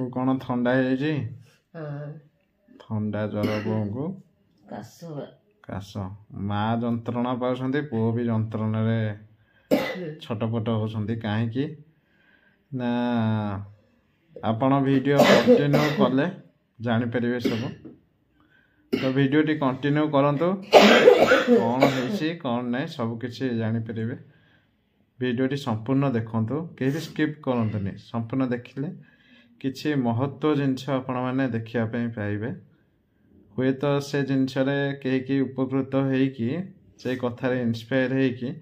कौन थंडा है थंडा ज्वर बों को काश माँ जंत्रणा पाँच पुओ भी जंत्रणा छटपट होती कहीं ना आपण वीडियो कंटिन्यू कले जापर सब तो वीडियो टी कंटिन्यू करंतु कौन है कौन नहीं सबकिछि जापर वीडियो टी संपूर्ण देखंतु कहीं स्किप करंतुनी संपूर्ण देखिले किछि महत्व जिनस आपण मैंने देखा पाइबे हुए तो से जिनस कहीं उपकृत होइकी से कथार इन्स्पायर होइकी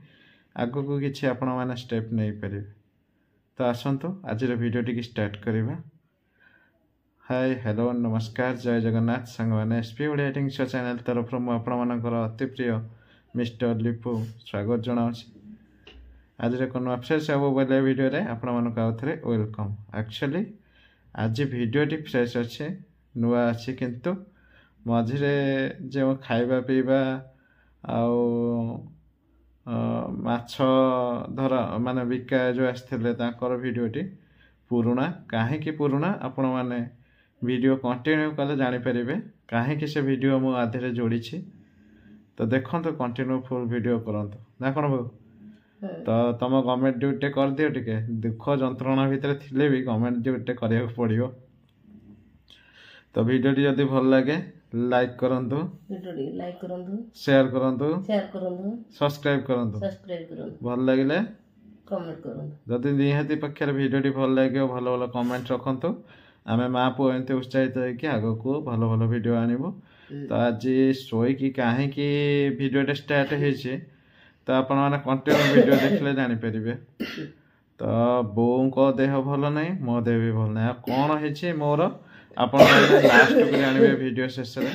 आगु को किछि आपण मैंने स्टेप नहीं पारे तो आसतु आज वीडियो टी स्टार्ट करवा। हाय हेलो नमस्कार जय जगन्नाथ सांग मैंने SP Odia editing show channel तरफ मुझे अति प्रिय मिस्टर लिपु स्वागत जनाऊँ। आज कौन अपसेस सब बोले वीडियो रे आपण मानक आउ थे वेलकम। एक्चुअली आज वीडियो टी फ्रेश अच्छे नुआ अच्छी किंतु मझे जो खाइबा पीवा आउ माछ धर माने बिका जो आसते वीडियोटी पुराणा कहीं पुराणा आपण मैंने वीडियो कंटिन्यू कले जापर कहीं से वीडियो मु आधे जोड़ी तो देखो कंटिन्यू फुल वीडियो करंतु ना कौन भाव तो तुम गवर्नमेंट ड्यूटी कर दियो टिके दुख जंत्रणा भितर थिले भी गवर्नमेंट ड्यूटी करिया पड़ियो। तो वीडियोटी जदि भल लगे लाइक करंतु शेयर करंतु सब्सक्राइब करंतु भल लगिले कमेंट करंतु जदि निहाती पक्षर वीडियोटी भल लगे भल भल कमेंट रखंतु आमे माँ पुओ एमती उत्साहित होइकी आगो को भल भल वीडियो आनिबो। तो आज शोईकी कहीं वीडियोटा स्टार्ट होइछे तो आपण माने कंटिन्यू वीडियो देखले जानि परिबे। तो बों को देह भल नहीं मो देह भी भल नहीं कौन है मोर आपण लास्ट को जानवे वीडियो शेष रे।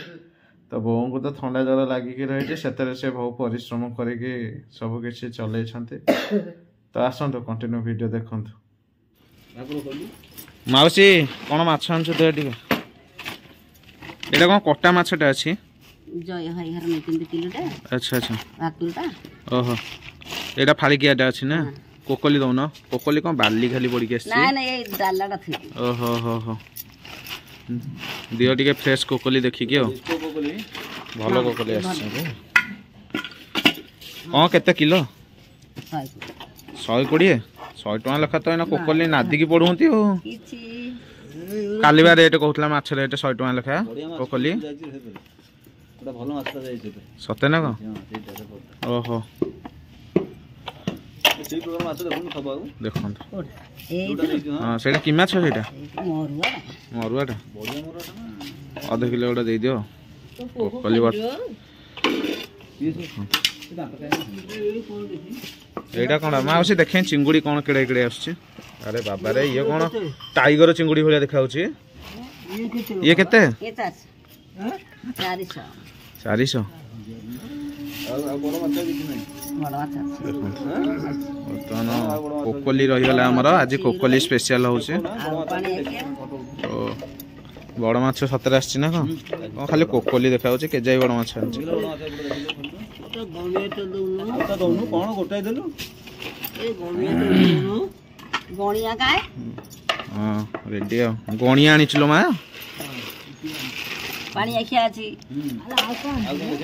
तो बों को तो ठंडा जर लागिकी रही से बहुत परिश्रम करके सब किसी चल। तो आसतु कंटिन्यू वीडियो देखंतु। माउसी कौन माछ आनछु दे टिके एटा कौन कटा माछटा अछि जय हाय घर में 3 किलोटा। अच्छा अच्छा भाकुलटा ओहो एटा फालिकियाटा अछि ना कोकली दउन कोकली कौन बाली खाली पड़ी के ना ना ए डालाटा थी ओहो हो हो दियो टिके फ्रेश कोकली देखी के भलो कोकली आछि हां केते किलो 120 100 टका लखा तो एना कोकली नादिकी पडुंती हो काली बा रेट कहतला माछ रेट 100 टका लखा कोकली भलो माछ जाय छै सते ना को ओहो देखो हाँ से कि माछ सेटा मरुआटा आधा किलो गोटा दे दियो कोकली एटा कौन माउसी देखे चिंगुड़ी कौन केड़े केड़े आछे। अरे बाबा रे ये कौन टाइगर चिंगुड़ी भलिया देखा होची ये केते 400 कोकली रहीगला आमर आज कोकली स्पेशल होचे तो बड़ माछ सतरे आछि ना कौन खाली कोकली देखा होचे के जाई बड़ माछ आछि गणिया काय हां रेडी गणिया आनिचलो मा पानी आखिया अछि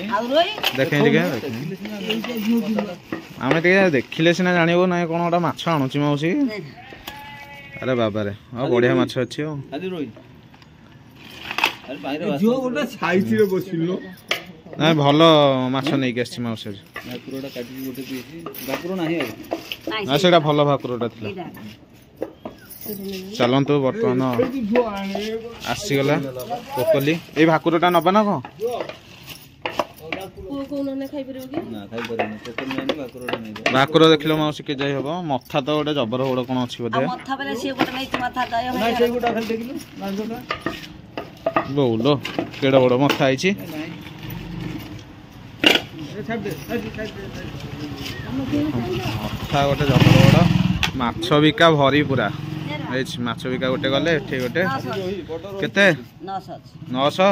आ रोई देखे आमे टिके देखिले सिना जानिबो ना कोन ओटा माछ आनुची मौसी। अरे बाबा रे बढ़िया माछ अछि ओ जो गोटा साइज रे बसिलो ना भलो माछ नै के अछि मौसी भाकुरटा काटी गोटे पीसी भाकुर नाही आ ना सेटा भलो भाकुरटा थिला चलतु बर्तमान आसीगला कोकली ए भाकुरटा नबा ना कौन भाकुर देखिल मौसी के जाई हबो मथा तो गोटे जबर गोड़ कौन अच्छी बोधे बोलो केड़ा बड़ मथा आई मथा गोटे जबर गोड़ माछ बिका भरी पूरा माछ बिका गोटे गले एठी गोटे केते 900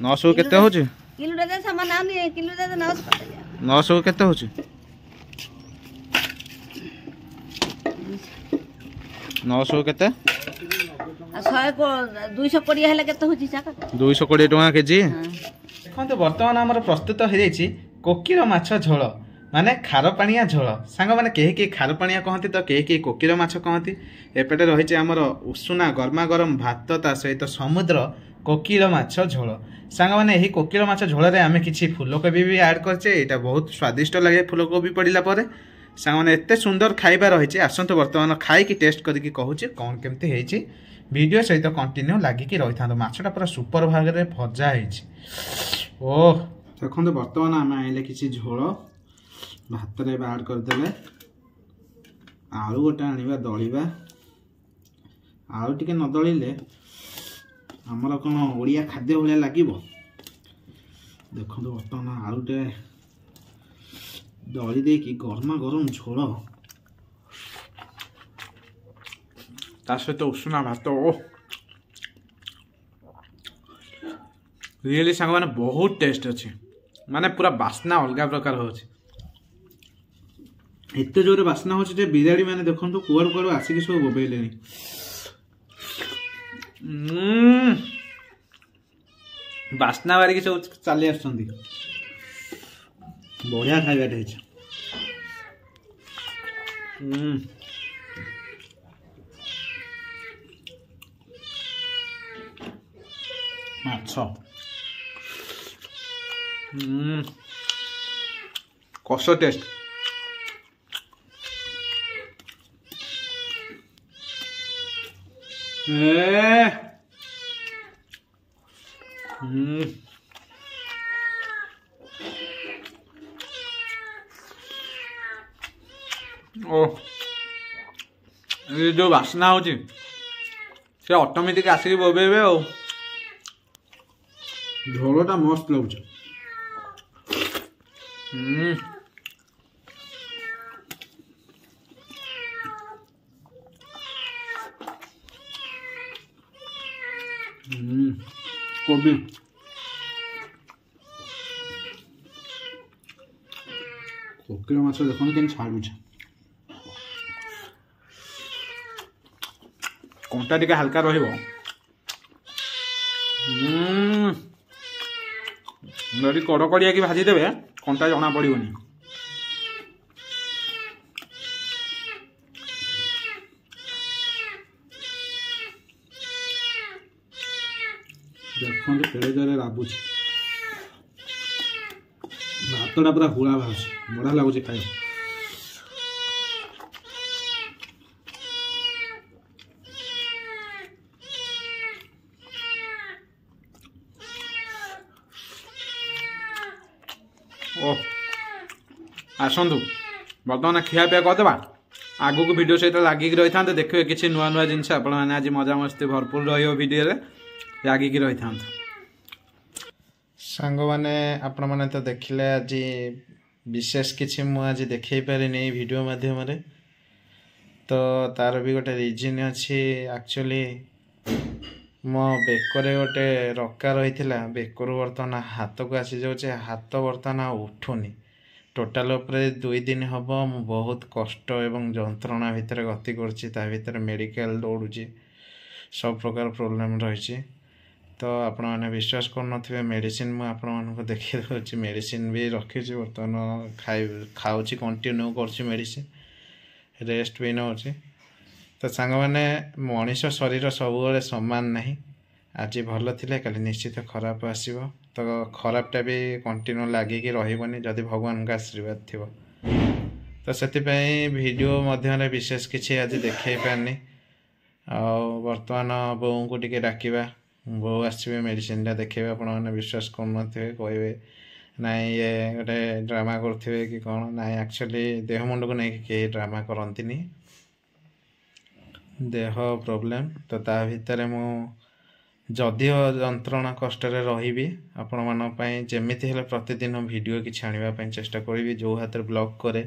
900 केते होची किलो दे सामान आनी किलो दे 900 900 केते होची ହେଇଛି 900 କେତେ? ଆଉ 220 ହେଲେ କେତେ ହଉଛି ଶାଗ? 220 ଟଙ୍କା କେଜି। ଦେଖନ୍ତୁ ବର୍ତ୍ତମାନ ଆମର ପ୍ରସ୍ତୁତ ହେଇଯାଇଛି କୋକିଳ ମାଛ ଝୋଳ, ମାନେ ଖାରପାଣିଆ ଝୋଳ। ସାଙ୍ଗମାନେ କେହି କେହି ଖାରପାଣିଆ କହନ୍ତି ତ କେହି କେହି କୋକିଳ ମାଛ କହନ୍ତି। ଏପଟେ ରହିଛି ଆମର ଉଷୁନା ଗରମା ଗରମ ଭାତ, ତା ସହିତ ସମୁଦ୍ର କୋକିଳ ମାଛ ଝୋଳ। ସାଙ୍ଗମାନେ ଏହି କୋକିଳ ମାଛ ଝୋଳରେ ଆମେ କିଛି ଫୁଲକୋବି ବି ଆଡ୍ କରିଛେ। ଏଇଟା ବହୁତ ସ୍ୱାଦିଷ୍ଟ ଲାଗେ ଫୁଲକୋବି ପଡ଼ିଲା ପରେ। ସାଙ୍ଗମାନେ ଏତେ ସୁନ୍ଦର ଖାଇବା ରହିଛି, ଆସନ୍ତୁ ବର୍ତ୍ତମାନ ଖାଇକି ଟେଷ୍ଟ କରିକି କହୁଛି କ'ଣ କେମିତି ହେଇଛି। ଭିଡ଼ିଓ ସହିତ କଣ୍ଟିନ୍ୟୁ ଲାଗିକି ରହିଥାନ୍ତୁ। ମାଛଟା ପୁରା ସୁପର ଭାବରେ ଭଜା ହେଇଛି। ଓଃ ଦେଖନ୍ତୁ ବର୍ତ୍ତମାନ ଆମେ ଆଣିଲେ କିଛି ଝୋଳ ଭାତରେ ଏବେ ଆଡ୍ କରିଦେଲେ। ଆଳୁ ଗୋଟେ ଆଣିବା ଦଳିବା। ଆଳୁ ଟିକେ ନ ଦଳିଲେ ଆମର କ'ଣ ଓଡ଼ିଆ ଖାଦ୍ୟ ଭଳିଆ ଲାଗିବ। ଦେଖନ୍ତୁ ବର୍ତ୍ତମାନ ଆଳୁଟେ ଦଳି ଦେଇକି ଗରମା ଗରମ ଝୋଳ, ତା ସହିତ ଉଷୁନା ଭାତ। ଓ ରିଏଲି ସାଙ୍ଗମାନେ ବହୁତ ଟେଷ୍ଟ ଅଛି, ମାନେ ପୁରା ବାସ୍ନା ଅଲଗା ପ୍ରକାର ହେଉଛି। ଏତେ ଜୋରେ ବାସ୍ନା ହେଉଛି ଯେ ବିରାଡ଼ି ମାନେ ଦେଖନ୍ତୁ କୁଆଡ଼ୁ କୁଆଡ଼ୁ ଆସିକି ସବୁ ବୋବେଇଲେଣି। ବାସ୍ନା ବାରିକି ସବୁ ଚାଲି ଆସୁଛନ୍ତି। ବଢ଼ିଆ ଖାଇବାଟେ ହେଇଛି। ମାଛ କଷ ଟେଷ୍ଟ। ଓ ଏ ଯୋଉ ବାସ୍ନା ହଉଛି ସେ ଅଟୋମେଟିକ ଆସିକି ବୋବେଇବେ ଆଉ। ଝୋଳଟା ମସ୍ତ ଲାଗୁଛି। କୋବି କୋକିଳ ମାଛ ଦେଖନ୍ତୁ କେମିତି ଛାଡୁଛି। କଣ୍ଟା ଟିକେ ହାଲକା ରହିବ। ଯଦି କଡ଼କଡ଼ିଆକି ଭାଜିଦେବେ କଣ୍ଟା ଜଣା ପଡ଼ିବନି। ଦେଖନ୍ତୁ କେଡ଼େ ଜୋରେ ଲାଗୁଛି। ଭାତଟା ପୁରା ହୁଳା ବାହାରୁଛି, ବଢ଼ିଆ ଲାଗୁଛି ଖାଇବାକୁ। ଓ ଆସନ୍ତୁ ବର୍ତ୍ତମାନ ଖିଆପିଆ କରିଦେବା। ଆଗକୁ ଭିଡ଼ିଓ ସହିତ ଲାଗିକି ରହିଥାନ୍ତେ, ଦେଖିବେ କିଛି ନୂଆ ନୂଆ ଜିନିଷ। ଆପଣମାନେ ଆଜି ମଜାମସ୍ତି ଭରପୁର ରହିବ ଭିଡ଼ିଓରେ, ଲାଗିକି ରହିଥାନ୍ତୁ। ସାଙ୍ଗମାନେ ଆପଣମାନେ ତ ଦେଖିଲେ ଆଜି ବିଶେଷ କିଛି ମୁଁ ଆଜି ଦେଖେଇ ପାରିନି ଏଇ ଭିଡ଼ିଓ ମାଧ୍ୟମରେ। ତ ତାର ବି ଗୋଟେ ରିଜିନ୍ ଅଛି। ଆକ୍ଚୁଆଲି ମୋ ବେକରେ ଗୋଟେ ରକା ରହିଥିଲା, ବେକରୁ ବର୍ତ୍ତମାନ ହାତକୁ ଆସିଯାଉଛି। ହାତ ବର୍ତ୍ତମାନ ଆଉ ଉଠୁନି। ଟୋଟାଲ ଉପରେ 2 ଦିନ ହେବ ମୁଁ ବହୁତ କଷ୍ଟ ଏବଂ ଯନ୍ତ୍ରଣା ଭିତରେ ଗତି କରୁଛି। ତା ଭିତରେ ମେଡ଼ିକାଲ ଦୌଡ଼ୁଛି, ସବୁ ପ୍ରକାର ପ୍ରୋବ୍ଲେମ୍ ରହିଛି। ତ ଆପଣମାନେ ବିଶ୍ୱାସ କରୁନଥିବେ, ମେଡ଼ିସିନ ମୁଁ ଆପଣମାନଙ୍କୁ ଦେଖେଇ ଦେଉଛି। ମେଡ଼ିସିନ ବି ରଖିଛି ବର୍ତ୍ତମାନ, ଖାଉଛି, କଣ୍ଟିନ୍ୟୁ କରୁଛି ମେଡ଼ିସିନ, ରେଷ୍ଟ ବି ନେଉଛି। ତ ସାଙ୍ଗମାନେ ମଣିଷ ଶରୀର ସବୁବେଳେ ସମାନ ନାହିଁ। ଆଜି ଭଲ ଥିଲେ କାଲି ନିଶ୍ଚିତ ଖରାପ ଆସିବ। ତ ଖରାପଟା ବି କଣ୍ଟିନ୍ୟୁ ଲାଗିକି ରହିବନି ଯଦି ଭଗବାନଙ୍କ ଆଶୀର୍ବାଦ ଥିବ। ତ ସେଥିପାଇଁ ଭିଡ଼ିଓ ମଧ୍ୟରେ ବିଶେଷ କିଛି ଆଜି ଦେଖେଇ ପାରିନି। ଆଉ ବର୍ତ୍ତମାନ ବୋଉଙ୍କୁ ଟିକେ ଡାକିବା, ବୋଉ ଆସିବେ ମେଡ଼ିସିନଟା ଦେଖେଇବେ। ଆପଣମାନେ ବିଶ୍ୱାସ କରୁନଥିବେ, କହିବେ ନାଇଁ ଇଏ ଗୋଟେ ଡ୍ରାମା କରୁଥିବେ କି କ'ଣ। ନାଇଁ, ଆକ୍ଚୁଆଲି ଦେହ ମୁଣ୍ଡକୁ ନେଇକି କେହି ଡ୍ରାମା କରନ୍ତିନି, ଦେହ ପ୍ରୋବ୍ଲେମ୍। ତ ତା ଭିତରେ ମୁଁ ଯଦିଓ ଯନ୍ତ୍ରଣା କଷ୍ଟରେ ରହିବି, ଆପଣମାନଙ୍କ ପାଇଁ ଯେମିତି ହେଲେ ପ୍ରତିଦିନ ଭିଡ଼ିଓ କିଛି ଆଣିବା ପାଇଁ ଚେଷ୍ଟା କରିବି। ଯେଉଁ ହାତରେ ବ୍ଲଗ୍ କରେ,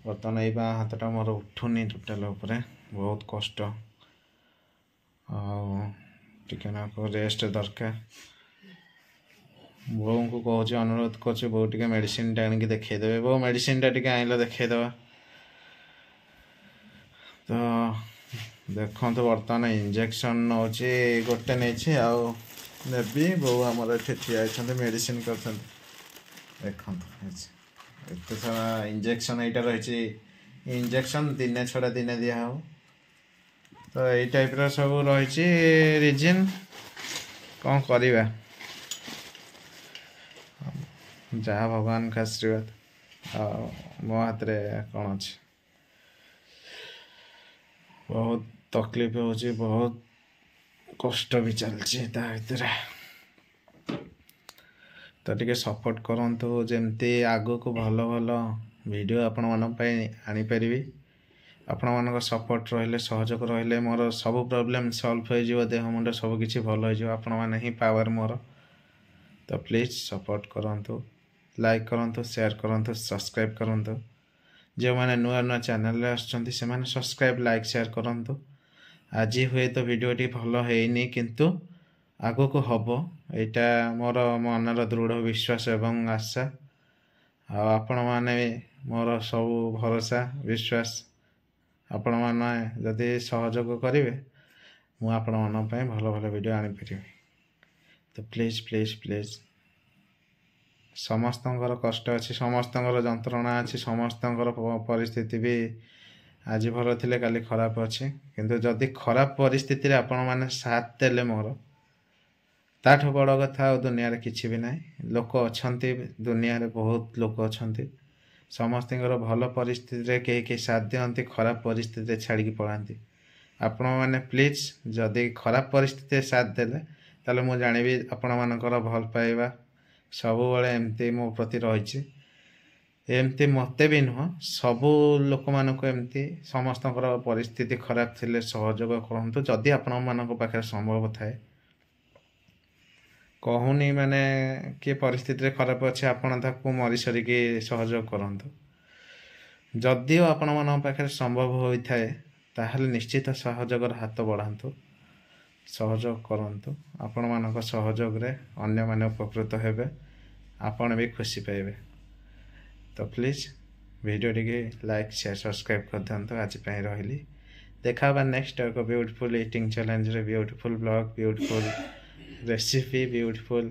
ବର୍ତ୍ତମାନ ଏଇ ବାଁ ହାତଟା ମୋର ଉଠୁନି ଟୋଟାଲ ଉପରେ, ବହୁତ କଷ୍ଟ। ଆଉ ଟିକେ ନାକୁ ରେଷ୍ଟ ଦରକାର। ବୋଉଙ୍କୁ କହୁଛି, ଅନୁରୋଧ କରୁଛି, ବୋଉ ଟିକେ ମେଡ଼ିସିନଟା ଆଣିକି ଦେଖେଇଦେବେ। ବୋଉ ମେଡ଼ିସିନଟା ଟିକେ ଆଣିଲେ ଦେଖେଇଦେବା। ତ ତ ଦେଖନ୍ତୁ ବର୍ତ୍ତମାନ ଇଞ୍ଜେକ୍ସନ୍ ନେଉଛି ଗୋଟେ ନେଇଛି ଆଉ ନେବି। ବୋଉ ଆମର ଏଠି ଠିଆ ହେଇଛନ୍ତି ମେଡ଼ିସିନ୍ କରୁଛନ୍ତି। ଦେଖନ୍ତୁ ଏତେ ସାରା ଇଞ୍ଜେକ୍ସନ୍ ଏଇଟା ରହିଛି। ଇଞ୍ଜେକ୍ସନ୍ ଦିନେ ଛଡ଼ା ଦିନେ ଦିଆହେବ। ତ ଏଇ ଟାଇପ୍ର ସବୁ ରହିଛି ରିଜିନ୍। କ'ଣ କରିବା, ଯାହା ଭଗବାନଙ୍କ ଆଶୀର୍ବାଦ। ଆଉ ମୋ ହାତରେ କ'ଣ ଅଛି। ବହୁତ ତକଲିଫ ହେଉଛି, ବହୁତ କଷ୍ଟ ବି ଚାଲିଛି ତା ଭିତରେ। ତ ଟିକେ ସପୋର୍ଟ କରନ୍ତୁ, ଯେମିତି ଆଗକୁ ଭଲ ଭଲ ଭିଡ଼ିଓ ଆପଣମାନଙ୍କ ପାଇଁ ଆଣିପାରିବି। ଆପଣମାନଙ୍କ ସପୋର୍ଟ ରହିଲେ, ସହଯୋଗ ରହିଲେ ମୋର ସବୁ ପ୍ରୋବ୍ଲେମ୍ ସଲ୍ଭ ହୋଇଯିବ। ଦେହ ମୁଣ୍ଡ ସବୁ କିଛି ଭଲ ହୋଇଯିବ। ଆପଣମାନେ ହିଁ ପାୱାର ମୋର। ତ ପ୍ଲିଜ୍ ସପୋର୍ଟ କରନ୍ତୁ, ଲାଇକ୍ କରନ୍ତୁ, ସେୟାର କରନ୍ତୁ, ସବସ୍କ୍ରାଇବ୍ କରନ୍ତୁ। ଯେଉଁମାନେ ନୂଆ ନୂଆ ଚ୍ୟାନେଲରେ ଆସୁଛନ୍ତି ସେମାନେ ସବସ୍କ୍ରାଇବ୍, ଲାଇକ୍, ସେୟାର କରନ୍ତୁ। ଆଜି ହୁଏତ ଭିଡ଼ିଓଟି ଭଲ ହେଇନି କିନ୍ତୁ ଆଗକୁ ହେବ, ଏଇଟା ମୋର ମନର ଦୃଢ଼ ବିଶ୍ୱାସ ଏବଂ ଆଶା। ଆଉ ଆପଣମାନେ ମୋର ସବୁ ଭରସା, ବିଶ୍ୱାସ। ଆପଣମାନେ ଯଦି ସହଯୋଗ କରିବେ ମୁଁ ଆପଣମାନଙ୍କ ପାଇଁ ଭଲ ଭଲ ଭିଡ଼ିଓ ଆଣିପାରିବି। ତ ପ୍ଲିଜ୍ ପ୍ଲିଜ୍ ପ୍ଲିଜ୍, ସମସ୍ତଙ୍କର କଷ୍ଟ ଅଛି, ସମସ୍ତଙ୍କର ଯନ୍ତ୍ରଣା ଅଛି, ସମସ୍ତଙ୍କର ପରିସ୍ଥିତି ବି ଆଜି ଭଲ ଥିଲେ କାଲି ଖରାପ ଅଛି। କିନ୍ତୁ ଯଦି ଖରାପ ପରିସ୍ଥିତିରେ ଆପଣମାନେ ସାଥ ଦେଲେ ମୋର, ତାଠୁ ବଡ଼ କଥା ଆଉ ଦୁନିଆରେ କିଛି ବି ନାହିଁ। ଲୋକ ଅଛନ୍ତି ଦୁନିଆରେ, ବହୁତ ଲୋକ ଅଛନ୍ତି। ସମସ୍ତଙ୍କର ଭଲ ପରିସ୍ଥିତିରେ କେହି କେହି ସାଥ ଦିଅନ୍ତି, ଖରାପ ପରିସ୍ଥିତିରେ ଛାଡ଼ିକି ପଳାନ୍ତି। ଆପଣମାନେ ପ୍ଲିଜ୍ ଯଦି ଖରାପ ପରିସ୍ଥିତିରେ ସାଥ ଦେଲେ ତାହେଲେ ମୁଁ ଜାଣିବି ଆପଣମାନଙ୍କର ଭଲ ପାଇବା ସବୁବେଳେ ଏମିତି ମୋ ପ୍ରତି ରହିଛି। ଏମିତି ମୋତେ ବି ନୁହଁ, ସବୁ ଲୋକମାନଙ୍କୁ ଏମିତି ସମସ୍ତଙ୍କର ପରିସ୍ଥିତି ଖରାପ ଥିଲେ ସହଯୋଗ କରନ୍ତୁ ଯଦି ଆପଣମାନଙ୍କ ପାଖରେ ସମ୍ଭବ ଥାଏ। କହୁନି ମାନେ କିଏ ପରିସ୍ଥିତିରେ ଖରାପ ଅଛି ଆପଣ ତାକୁ ମରିସରିକି ସହଯୋଗ କରନ୍ତୁ। ଯଦିଓ ଆପଣମାନଙ୍କ ପାଖରେ ସମ୍ଭବ ହୋଇଥାଏ ତାହେଲେ ନିଶ୍ଚିତ ସହଯୋଗର ହାତ ବଢ଼ାନ୍ତୁ, ସହଯୋଗ କରନ୍ତୁ। ଆପଣମାନଙ୍କ ସହଯୋଗରେ ଅନ୍ୟମାନେ ଉପକୃତ ହେବେ, ଆପଣ ବି ଖୁସି ପାଇବେ। ତ ପ୍ଲିଜ୍ ଭିଡ଼ିଓଟିକି ଲାଇକ୍, ସେୟାର, ସବସ୍କ୍ରାଇବ୍ କରିଦିଅନ୍ତୁ। ଆଜି ପାଇଁ ରହିଲି। ଦେଖା ହେବା ନେକ୍ସଟ ଏକ ବ୍ୟୁଟିଫୁଲ୍ ଇଟିଂ ଚ୍ୟାଲେଞ୍ଜରେ, beautiful blog, beautiful recipe, beautiful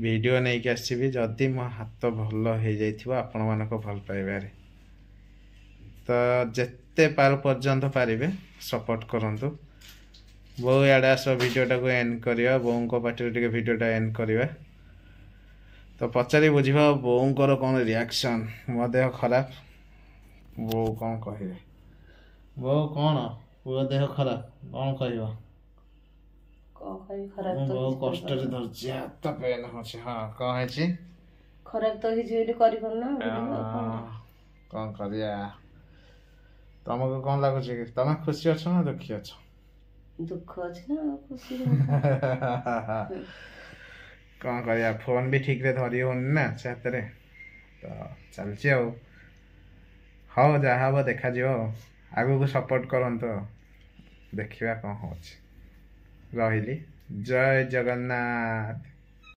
video ନେଇକି ଆସିବି ଯଦି ମୋ ହାତ ଭଲ ହେଇଯାଇଥିବ ଆପଣମାନଙ୍କ ଭଲ ପାଇବାରେ। ତ ଯେତେ ପର୍ଯ୍ୟନ୍ତ ପାରିବେ ସପୋର୍ଟ କରନ୍ତୁ। ବୋଉ ଇଆଡ଼େ ଆସ, ଭିଡ଼ିଓଟାକୁ ଏଣ୍ଡ କରିବା। ବୋଉଙ୍କ ପାଟିରେ ଟିକେ ଭିଡ଼ିଓଟା ଏଣ୍ଡ କରିବା। ତ ପଚାରି ବୁଝିବା ବୋଉଙ୍କର କ'ଣ ରିଆକ୍ସନ୍। ମୋ ଦେହ ଖରାପ, ବୋଉ କ'ଣ କହିବେ। ବୋଉ କ'ଣ, ପୁଅ ଦେହ ଖରାପ, କ'ଣ କହିବ? ବୋଉ କଷ୍ଟରେ ଧରିଛି, ହାତ ପେନ୍ ହେଉଛି। ହଁ, କ'ଣ ହେଇଛି? ଖରାପ ତ ହେଇଛି ବୋଲି କରିପାରୁନ। କ'ଣ କରିବା? ତମକୁ କ'ଣ ଲାଗୁଛି? ତମେ ଖୁସି ଅଛ ନା ଦୁଃଖୀ ଅଛ? ଦୁଃଖ ଅଛି ନା ଖୁସି। କ'ଣ କରିବା, ଫୋନ୍ ବି ଠିକ୍ରେ ଧରି ହେଉନି ନା ସେ ହାତରେ। ତ ଚାଲିଛି ଆଉ। ହଉ, ଯାହା ହେବ ଦେଖାଯିବ। ଆଗକୁ ସପୋର୍ଟ କରନ୍ତୁ, ଦେଖିବା କ'ଣ ହେଉଛି। ରହିଲି। ଜୟ ଜଗନ୍ନାଥ।